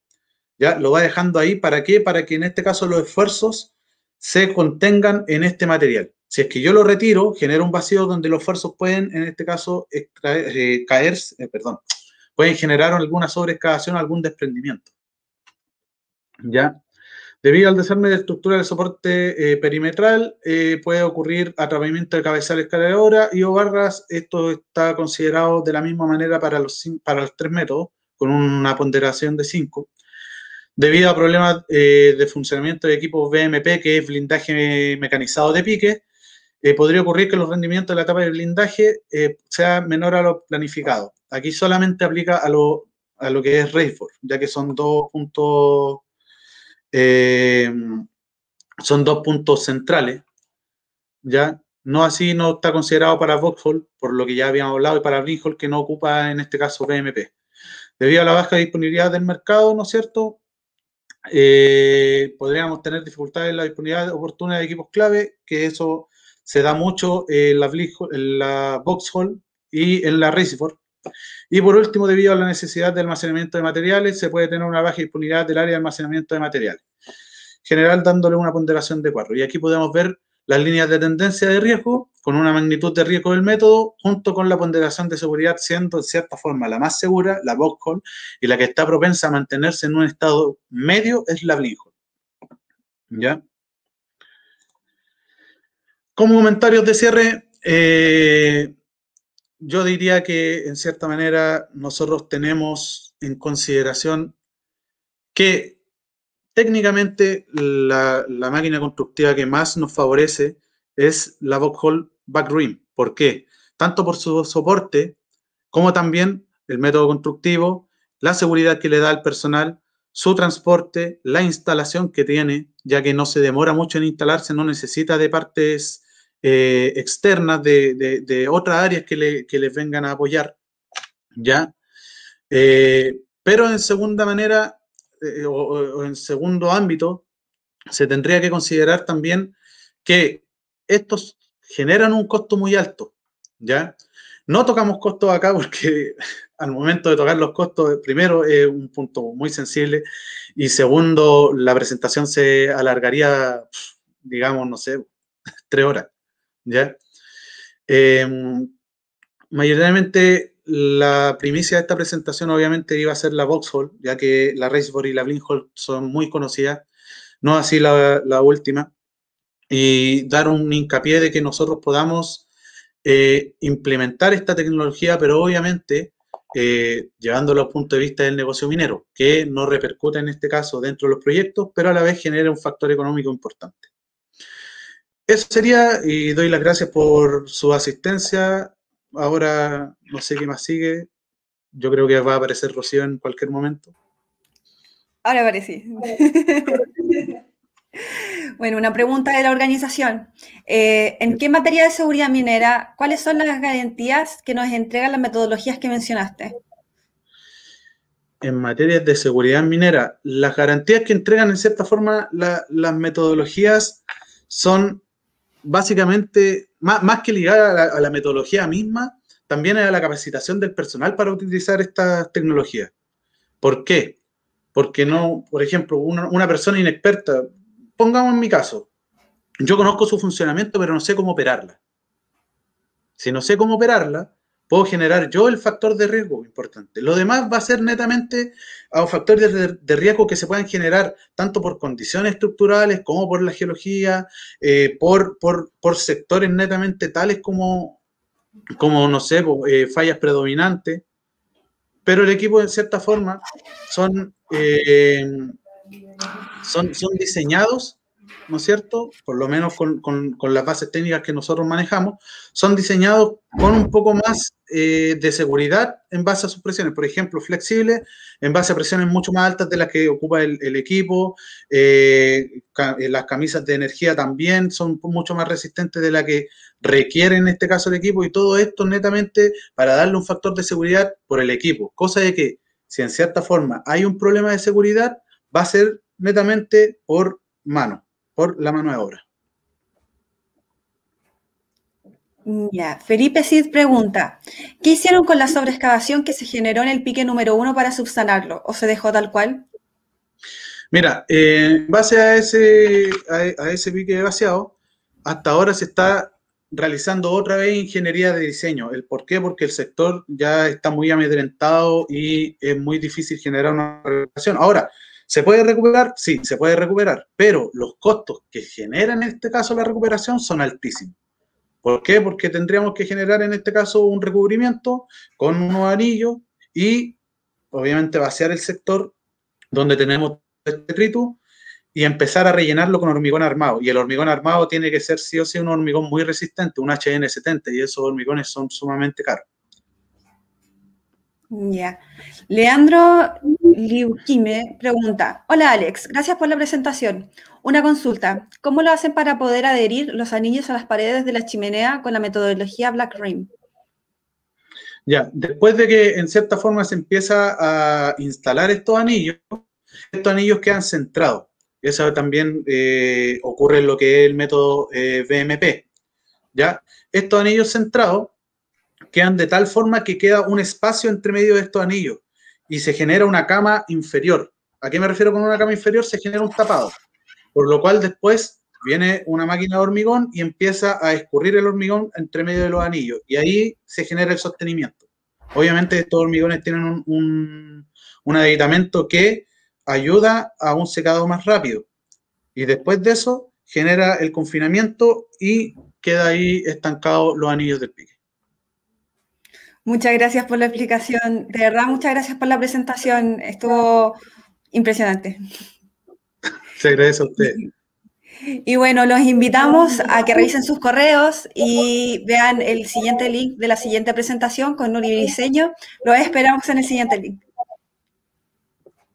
ya lo va dejando ahí. ¿Para qué? Para que en este caso los esfuerzos se contengan en este material. Si es que yo lo retiro, genera un vacío donde los esfuerzos pueden, en este caso, pueden generar alguna sobreexcavación, algún desprendimiento. ¿Ya? Debido al desarme de estructura del soporte perimetral, puede ocurrir atrapamiento de cabezales escaladora y o barras. Esto está considerado de la misma manera para los 3 métodos, con una ponderación de 5. Debido a problemas de funcionamiento de equipos BMP, que es blindaje mecanizado de pique, podría ocurrir que los rendimientos de la etapa de blindaje sea menor a lo planificado. Aquí solamente aplica a lo que es Raceboard, ya que son dos puntos centrales, ¿ya? No así no está considerado para Box Hole, por lo que ya habíamos hablado, y para Blind Hole, que no ocupa en este caso BMP. Debido a la baja disponibilidad del mercado, ¿no es cierto?, podríamos tener dificultades en la disponibilidad oportuna de equipos clave, que eso se da mucho en la Box Hole y en la Raceboard. Y por último, debido a la necesidad de almacenamiento de materiales, se puede tener una baja disponibilidad del área de almacenamiento de materiales. general dándole una ponderación de 4. Y aquí podemos ver las líneas de tendencia de riesgo con una magnitud de riesgo del método junto con la ponderación de seguridad, siendo en cierta forma la más segura, la Boxhall, y la que está propensa a mantenerse en un estado medio es la Blinholt. ¿Ya? Como comentarios de cierre, yo diría que en cierta manera nosotros tenemos en consideración que técnicamente la máquina constructiva que más nos favorece es la Boxhall Backrim. ¿Por qué? Tanto por su soporte como también el método constructivo, la seguridad que le da al personal, su transporte, la instalación que tiene, ya que no se demora mucho en instalarse, no necesita de partes externas de otras áreas que les vengan a apoyar, ¿ya? Pero en segunda manera, o en segundo ámbito, se tendría que considerar también que estos generan un costo muy alto, ¿ya? No tocamos costos acá porque al momento de tocar los costos, primero, es un punto muy sensible, y segundo, la presentación se alargaría, digamos, no sé, 3 horas, ¿ya? Mayoritariamente la primicia de esta presentación obviamente iba a ser la Boxhall, ya que la Raceboard y la Blinholt son muy conocidas, no así la última, y dar un hincapié de que nosotros podamos implementar esta tecnología, pero obviamente llevándolo al punto de vista del negocio minero, que no repercute en este caso dentro de los proyectos, pero a la vez genera un factor económico importante. Eso sería, y doy las gracias por su asistencia. Ahora no sé qué más sigue. Yo creo que va a aparecer Rocío en cualquier momento. Ahora aparecí. Bueno, una pregunta de la organización. ¿En qué materia de seguridad minera, cuáles son las garantías que nos entregan las metodologías que mencionaste? En materia de seguridad minera, las garantías que entregan en cierta forma las metodologías son básicamente, más que ligadas a la metodología misma, también a la capacitación del personal para utilizar estas tecnologías. ¿Por qué? Porque no, por ejemplo, una persona inexperta, pongamos en mi caso, yo conozco su funcionamiento, pero no sé cómo operarla. Si no sé cómo operarla, puedo generar yo el factor de riesgo importante. Lo demás va a ser netamente a factores de riesgo que se puedan generar tanto por condiciones estructurales como por la geología, por sectores netamente tales como no sé, fallas predominantes. Pero el equipo, de cierta forma, son diseñados, ¿no es cierto? Por lo menos con las bases técnicas que nosotros manejamos, son diseñados con un poco más de seguridad en base a sus presiones. Por ejemplo, flexibles en base a presiones mucho más altas de las que ocupa el equipo. Las camisas de energía también son mucho más resistentes de la que requiere en este caso el equipo, y todo esto netamente para darle un factor de seguridad por el equipo. Cosa de que si en cierta forma hay un problema de seguridad, va a ser netamente por la mano de obra. Ya, Felipe Cid pregunta, ¿qué hicieron con la sobreexcavación que se generó en el pique número 1 para subsanarlo? ¿O se dejó tal cual? Mira, en base a ese pique vaciado, hasta ahora se está realizando otra vez ingeniería de diseño. ¿El por qué? Porque el sector ya está muy amedrentado y es muy difícil generar una recuperación. Ahora, ¿se puede recuperar? Sí, se puede recuperar, pero los costos que genera en este caso la recuperación son altísimos. ¿Por qué? Porque tendríamos que generar en este caso un recubrimiento con unos anillos y obviamente vaciar el sector donde tenemos detritus y empezar a rellenarlo con hormigón armado. Y el hormigón armado tiene que ser sí o sí un hormigón muy resistente, un HN70, y esos hormigones son sumamente caros. Ya. Leandro Liuquime pregunta, hola Alex, gracias por la presentación. Una consulta, ¿cómo lo hacen para poder adherir los anillos a las paredes de la chimenea con la metodología Black Rim? Ya, después de que en cierta forma se empieza a instalar estos anillos quedan centrados. Eso también ocurre en lo que es el método BMP. ¿Ya? Estos anillos centrados quedan de tal forma que queda un espacio entre medio de estos anillos y se genera una cama inferior. ¿A qué me refiero con una cama inferior? Se genera un tapado. por lo cual después viene una máquina de hormigón y empieza a escurrir el hormigón entre medio de los anillos, y ahí se genera el sostenimiento. Obviamente estos hormigones tienen un aditamento que ayuda a un secado más rápido, y después de eso genera el confinamiento y queda ahí estancado los anillos del pique. Muchas gracias por la explicación. De verdad, muchas gracias por la presentación. Estuvo impresionante. Se agradece a ustedes. Y bueno, los invitamos a que revisen sus correos y vean el siguiente link de la siguiente presentación con Nuri Briceño. Los esperamos en el siguiente link.